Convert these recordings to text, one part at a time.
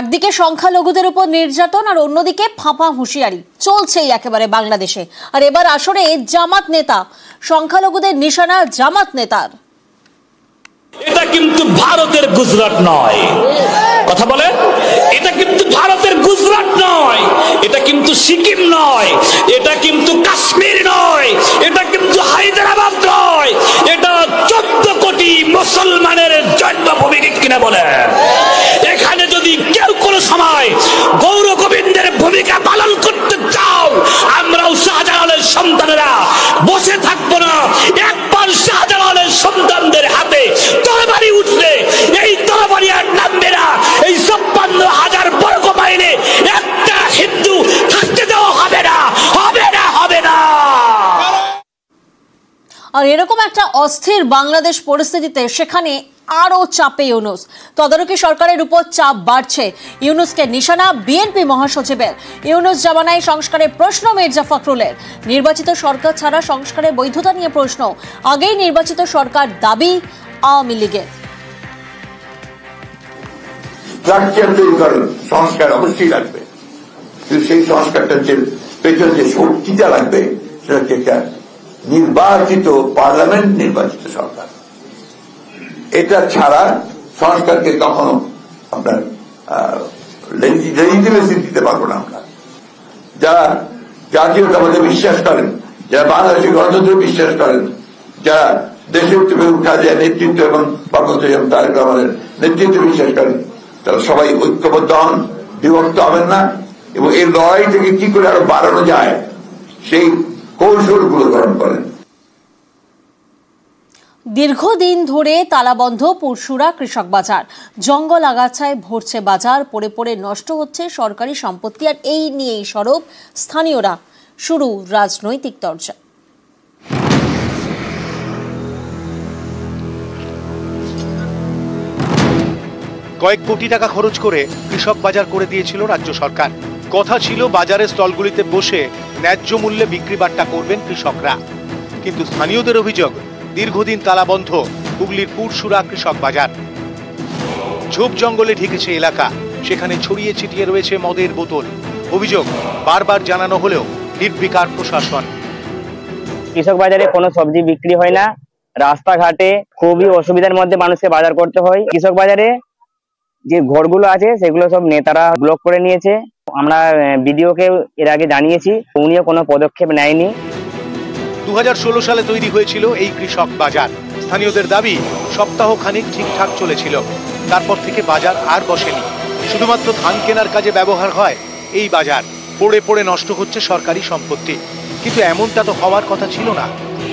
একদিকে সংখ্যালঘুদের উপর নির্যাতন আর অন্যদিকে ফাঁপা হুঁশিয়ারি চলছেই একেবারে বাংলাদেশে। আর এবার আসরে জামাত নেতা, সংখ্যালঘুদের নিশানা জামাত নেতার। এটা কিন্তু ভারতের গুজরাট নয়, কথা বলে, এটা কিন্তু ভারতের গুজরাট নয়, এটা কিন্তু সিকিম নয়, এটা কিন্তু কাশ্মীর নয়, এটা কিন্তু হায়দ্রাবাদ নয়, এটা 14 কোটি মুসলমানের জন্মভূমি। কিনা বলে, এখানে যদি কেউ কোনো সময় গৌর গোবিন্দের ভূমিকা পালন করতে চাও, আমরাও শাহজালালের সন্তানেরা বসে থাকবো না। একবার শাহজালালের সন্তানদের হাতে তরবারি উঠলে এই তরবারি আর নামবে না। এই 56,000 বর্গ মাইলে একটা হিন্দু থাকতে দেওয়া হবে না, হবে না, হবে না। আর এরকম একটা অস্থির বাংলাদেশ পরিস্থিতিতে সেখানে আরো চাপে ইউনূস। তদারকি সরকারের উপর চাপ বাড়ছে। ইউনূসকে নিশানা বিএনপি মহাসচিবের। ইউনূস জামানায় সংস্কারের প্রশ্ন মির্জা ফখরুলের। নির্বাচিত সরকার ছাড়া সংস্কারের বৈধতা নিয়ে প্রশ্ন। আগেই নির্বাচিত সরকার দাবি আওয়ামী লীগের। সংস্কার অবশ্যই লাগবে, কিন্তু সেই সংস্কারটার যে পেছনে যে শক্তিটা লাগবে সেটা হচ্ছে একটা নির্বাচিত পার্লামেন্ট, নির্বাচিত সরকার। এটা ছাড়া সংস্কারকে কখনো আপনার লেজিটিমেসি দিতে পারবো না আমরা। যারা জাতীয়তাবাদে বিশ্বাস করেন, যারা বাংলাদেশের গণতন্ত্রে বিশ্বাস করেন, যারা দেশের খালেদা নেতৃত্ব এবং তারেক রহমানের নেতৃত্বে বিশ্বাস করেন, তারা সবাই ঐক্যবদ্ধ হন, বিভক্ত হবেন না, এবং এই লড়াই থেকে কি করে আরো বাড়ানো যায় সেই কৌশলগুলো গ্রহণ করেন। দীর্ঘদিন ধরে তালাবন্ধ পুরসুরা কৃষক বাজার। জঙ্গল আগাছায় ভরছে বাজার, পড়ে পড়ে নষ্ট হচ্ছে সরকারি সম্পত্তি। আর এই নিয়েই সরব স্থানীয়রা। শুরু রাজনৈতিক তরজা। কয়েক কোটি টাকা খরচ করে কৃষক বাজার করে দিয়েছিল রাজ্য সরকার। কথা ছিল বাজারের স্টলগুলিতে বসে ন্যায্য মূল্যে বিক্রি বাট্টা করবেন কৃষকরা। কিন্তু স্থানীয়দের অভিযোগ, দীর্ঘদিন তালাবন্ধ হুগলির পুরসুরা কৃষক বাজার। ঝোপ জঙ্গলে ঢেকেছে এলাকা, সেখানে ছড়িয়ে ছিটিয়ে রয়েছে মদের বোতল। অভিযোগ বারবার জানানো হলেও নির্বিকার প্রশাসন। কৃষক বাজারে কোনো সবজি বিক্রি হয় না, রাস্তাঘাটে খুবই অসুবিধার মধ্যে মানুষকে বাজার করতে হয়। কৃষক বাজারে যে ঘরগুলো আছে সেগুলো সব নেতারা ব্লক করে নিয়েছে। আমরা বিডিওকে এর আগে জানিয়েছি, উনিও কোনো পদক্ষেপ নেয়নি। 2016 সালে তৈরি হয়েছিল এই কৃষক বাজার। স্থানীয়দের দাবি সপ্তাহ খানিক ঠিকঠাক চলেছিল, তারপর থেকে বাজার আর বসেনি। শুধুমাত্র ধান কেনার কাজে ব্যবহার হয় এই বাজার। পড়ে পড়ে নষ্ট হচ্ছে সরকারি সম্পত্তি। কিন্তু এমনটা তো হওয়ার কথা ছিল না।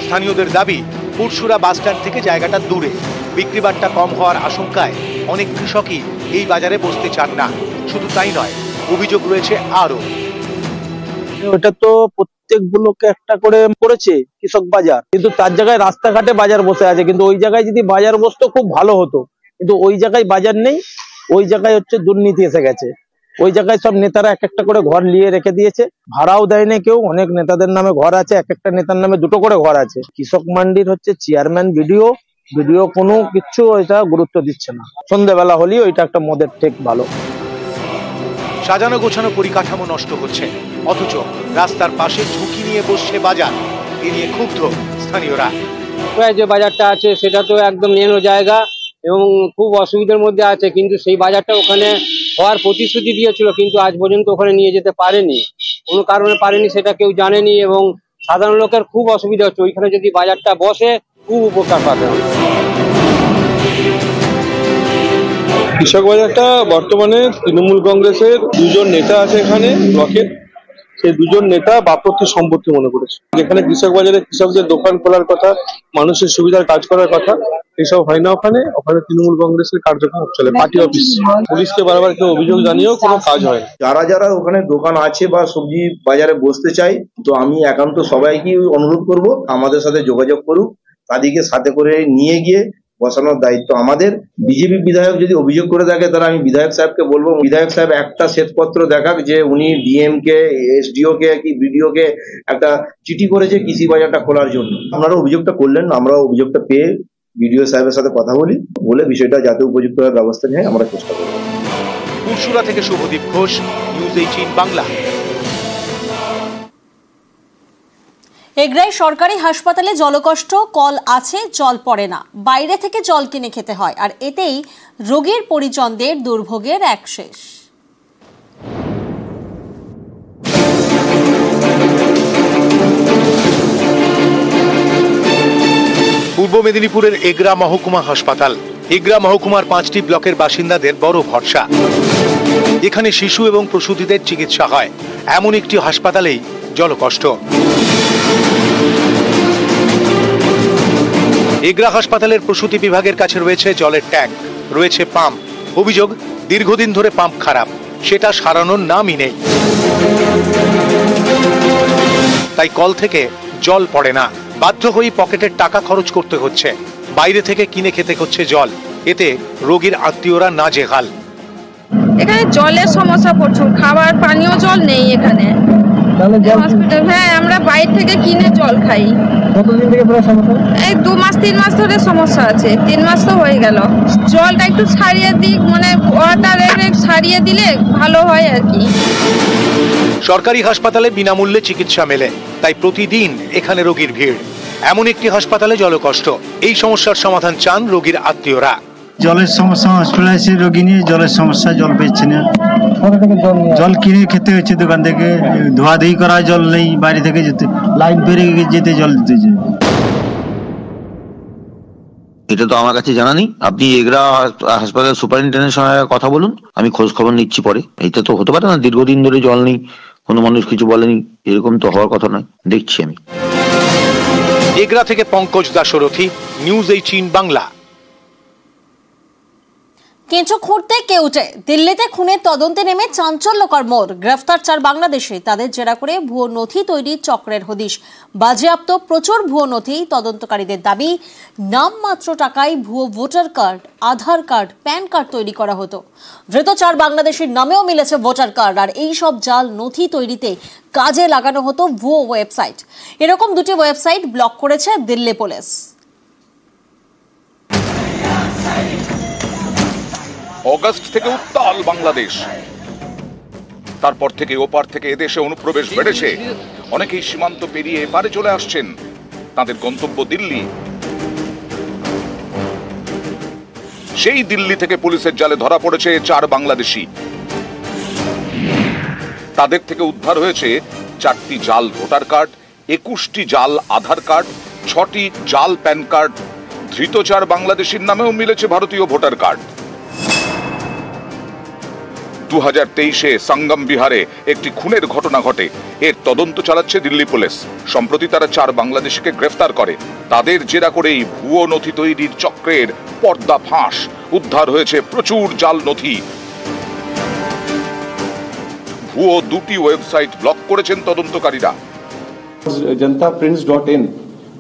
স্থানীয়দের দাবি, পুরসুরা বাসস্ট্যান্ড থেকে জায়গাটা দূরে, বিক্রি বাট্টা কম হওয়ার আশঙ্কায় অনেক কৃষকই এই বাজারে বসতে চান না। শুধু তাই নয়, অভিযোগ রয়েছে আরো। ওটা তো প্রত্যেকগুলোকে একটা করে করেছে কৃষক বাজার, কিন্তু তার জায়গায় রাস্তাঘাটে বাজার বসে আছে। কিন্তু ওই জায়গায় যদি বাজার বসতো খুব ভালো হতো, কিন্তু ওই জায়গায় বাজার নেই। ওই জায়গায় হচ্ছে দুর্নীতি এসে গেছে। ওই জায়গায় সব নেতারা এক একটা করে ঘর নিয়ে রেখে দিয়েছে, ভাড়াও দেয়নি কেউ। অনেক নেতাদের নামে ঘর আছে, এক একটা নেতার নামে 2টো করে ঘর আছে। কৃষক মান্ডির হচ্ছে চেয়ারম্যান বিডিও কোনো কিছু এটা গুরুত্ব দিচ্ছে না। সন্ধ্যেবেলা হলেই ওইটা একটা মদের ঠেক ভালো। সাজানো গোছানো পরিকাঠামো নষ্ট হচ্ছে, অথচ রাস্তার পাশে ঝুঁকি নিয়ে বসছে বাজার। এ নিয়ে ক্ষুব্ধ স্থানীয়রা। যে বাজারটা আছে সেটা তো একদম নির্জন জায়গা এবং খুব অসুবিধার মধ্যে আছে, কিন্তু সেই বাজারটা ওখানে হওয়ার প্রতিশ্রুতি দিয়েছিল, কিন্তু আজ পর্যন্ত ওখানে নিয়ে যেতে পারেনি। কোনো কারণে পারেনি সেটা কেউ জানেনি, এবং সাধারণ লোকের খুব অসুবিধা হচ্ছে। ওইখানে যদি বাজারটা বসে খুব উপকার পাবে। কৃষক বাজারটা বর্তমানে তৃণমূল কংগ্রেসের 2জন নেতা আছে এখানে ব্লকের, সেই 2জন নেতা বাপত্তি সম্পত্তি মনে করেছে। যেখানে কৃষক বাজারে কৃষকদের দোকান খোলার কথা, মানুষের সুবিধার কাজ করার কথা, এসব হয় না। ওখানে তৃণমূল কংগ্রেসের কার্যক্রম চলে, পার্টি অফিস। পুলিশকে বারবার কেউ অভিযোগ জানিয়েও কোনো কাজ হয়। যারা ওখানে দোকান আছে বা সবজি বাজারে বসতে চাই, তো আমি একান্ত সবাইকে অনুরোধ করব আমাদের সাথে যোগাযোগ করুক, তাদেরকে সাথে করে নিয়ে গিয়ে বসানোর দায়িত্ব আমাদের। বিজেপি বিধায়ক যদি অভিযোগ করে থাকে, তাহলে আমি বিধায়ক সাহেবকে বলবো, বিধায়ক সাহেব একটা শ্বেতপত্র দেখাক যে উনি ডিএম কে, এসডিও কে কি বিডিও কে একটা চিঠি করেছে কৃষি বাজারটা খোলার জন্য। আপনারা অভিযোগটা করলেন, আমরা অভিযোগটা পেয়ে বিডিও সাহেবের সাথে কথা বলে বিষয়টা যাতে উপযুক্ত ব্যবস্থা নেয় আমরা চেষ্টা করব। পুরসুরা থেকে শুভদীপ ঘোষ, নিউজ 18 বাংলা। এগরায় সরকারি হাসপাতালে জলকষ্ট, কল আছে জল পড়ে না, বাইরে থেকে জল কিনে খেতে হয়, আর এতেই রোগীর পরিজনদের দুর্ভোগের এক শেষ। পূর্ব মেদিনীপুরের এগরা মহকুমা হাসপাতাল। এগরা মহকুমার 5টি ব্লকের বাসিন্দাদের বড় ভরসা। এখানে শিশু এবং প্রসূতিদের চিকিৎসা হয়। এমন একটি হাসপাতালেই জলকষ্ট। এগরা হাসপাতালের প্রসূতি বিভাগের কাছে রয়েছে জলের ট্যাঙ্ক, রয়েছে পাম্প। অভিযোগ, দীর্ঘদিন ধরে পাম্প খারাপ, সেটা সারানোর নামই নেই। তাই কল থেকে জল পড়ে না, বাধ্য হয়ে পকেটের টাকা খরচ করতে হচ্ছে। বাইরে থেকে কিনে খেতে হচ্ছে জল, এতে রোগীর আত্মীয়রা নাজেহাল। এখানে জলের সমস্যা প্রচুর, খাবার পানীয় জল নেই এখানে। হসপিটাল, হ্যাঁ, আমরা বাইরে থেকে কিনে জল খাই। কতদিন থেকে সমস্যা? এই 2 মাস 3 মাস ধরে সমস্যা আছে, 3 মাস তো হয়ে গেল। জলটা একটু ছাড়িয়ে দিক, মানে ওয়াটারে ছাড়িয়ে দিলে ভালো হয় আর কি। সরকারি হাসপাতালে বিনামূল্যে চিকিৎসা মেলে, তাই প্রতিদিন এখানে রোগীর ভিড়। এমন একটি হাসপাতালে জলকষ্ট, এই সমস্যার সমাধান চান রোগীর আত্মীয়রা। জলের সমস্যা, হসপিটালে এসে রোগী নিয়ে জলের সমস্যা, জল পেয়েছে না, জল কিনে খেতে হচ্ছে দোকান থেকে। ধোয়াধুয়ি করা জল নেই, বাইরে থেকে যেতে লাইন পেরিয়ে যেতে জল দিতেছে। এটা তো আমার কাছে জানা নেই। আপনি এগরা হাসপাতাল সুপারিনটেন্ডেন্টের সঙ্গে কথা বলুন, আমি খোঁজ খবর নিচ্ছি পরে। এটা তো হতে পারে না, দীর্ঘদিন ধরে জল নেই, কোনো মানুষ কিছু বলেনি, এরকম তো হওয়ার কথা নয়। দেখছি আমি। এগরা থেকে পঙ্কজ দাশরথী, নিউজ 18 বাংলা। কেঁচো খুঁড়তে কেউটে দিল্লিতে খুনের তদন্তে নেমে চাঞ্চল্যকর মোড়। গ্রেফতার 4 বাংলাদেশি, তাদের জেরা করে ভুয়ো নথি তৈরির চক্রের হদিশ। বাজেয়াপ্ত প্রচুর ভুয়ো নথি। তদন্তকারীদের দাবি, নামমাত্র টাকায় ভুয়ো ভোটার কার্ড, আধার কার্ড, প্যান কার্ড তৈরি করা হতো। ধৃত 4 বাংলাদেশির নামেও মিলেছে ভোটার কার্ড, আর এই সব জাল নথি তৈরিতে কাজে লাগানো হতো ভুয়ো ওয়েবসাইট। এরকম 2টি ওয়েবসাইট ব্লক করেছে দিল্লি পুলিশ। অগস্ট থেকে উত্তাল বাংলাদেশ, তারপর থেকে ওপার থেকে এদেশে অনুপ্রবেশ বেড়েছে। অনেকেই সীমান্ত পেরিয়ে এপারে চলে আসছেন, তাদের গন্তব্য দিল্লি। সেই দিল্লি থেকে পুলিশের জালে ধরা পড়েছে 4 বাংলাদেশি। তাদের থেকে উদ্ধার হয়েছে 4টি জাল ভোটার কার্ড, 21টি জাল আধার কার্ড, 6টি জাল প্যান কার্ড। ধৃত 4 বাংলাদেশির নামেও মিলেছে ভারতীয় ভোটার কার্ড। 2023-এ সঙ্গম বিহারে একটি খুনের ঘটনা ঘটে। এর তদন্ত চালাচ্ছে দিল্লি পুলিশ। সম্প্রতি তারা 4 বাংলাদেশিকে গ্রেফতার করে। তাদের জেরা করেই ভুয়ো নথি তৈরির চক্রের পর্দা ফাঁস। উদ্ধার হয়েছে প্রচুর জাল নথি। ভুয়ো 2টি ওয়েবসাইট ব্লক করেছেন তদন্তকারীরা। जनताप्रिंट्स.in,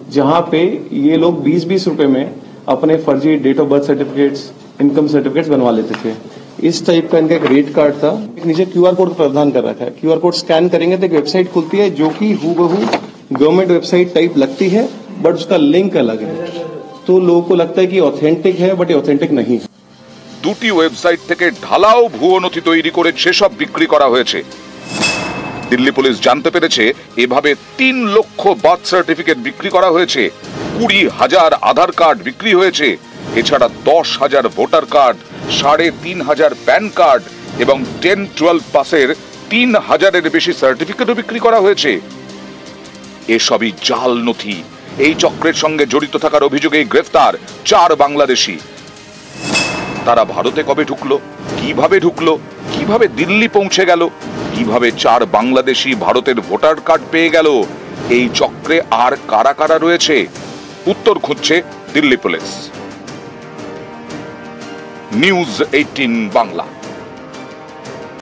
जहां पे ये लोग 20-20 रुपए में अपने फर्जी date of birth certificates, income certificates बनवा लेते थे। इस टाइप का इनका एक रेट कार्ड था। नीचे क्यूआर कोड प्रावधान कर रखा है। क्यूआर कोड स्कैन करेंगे तो एक वेबसाइट खुलती है जो कि हूबहू गवर्नमेंट वेबसाइट टाइप लगती है, बट उसका लिंक अलग है। तो लोगों को लगता है कि ऑथेंटिक है, बट ये ऑथेंटिक नहीं है। 2টি ওয়েবসাইট থেকে ঢালাও ভুয়ো নথি তৈরি করে সেসব বিক্রি করা হয়েছে। দিল্লি পুলিশ জানতে পেরেছে এভাবে 3 লক্ষ বার্থ সার্টিফিকেট বিক্রি করা হয়েছে, 20,000 আধার কার্ড বিক্রি হয়েছে, এছাড়া 10,000 ভোটার কার্ড, 3,500 প্যান কার্ড এবং 10-12 পাসের 3,000-এর বেশি সার্টিফিকেটও বিক্রি করা হয়েছে। এসবই জাল নথি। এই চক্রের সঙ্গে জড়িত থাকার অভিযোগে গ্রেফতার 4 বাংলাদেশি। তারা ভারতে কবে ঢুকলো, কিভাবে দিল্লি পৌঁছে গেল, কিভাবে 4 বাংলাদেশি ভারতের ভোটার কার্ড পেয়ে গেল, এই চক্রে আর কারা কারা রয়েছে, উত্তর খুঁজছে দিল্লি পুলিশ। নিউজ 18 বাংলা।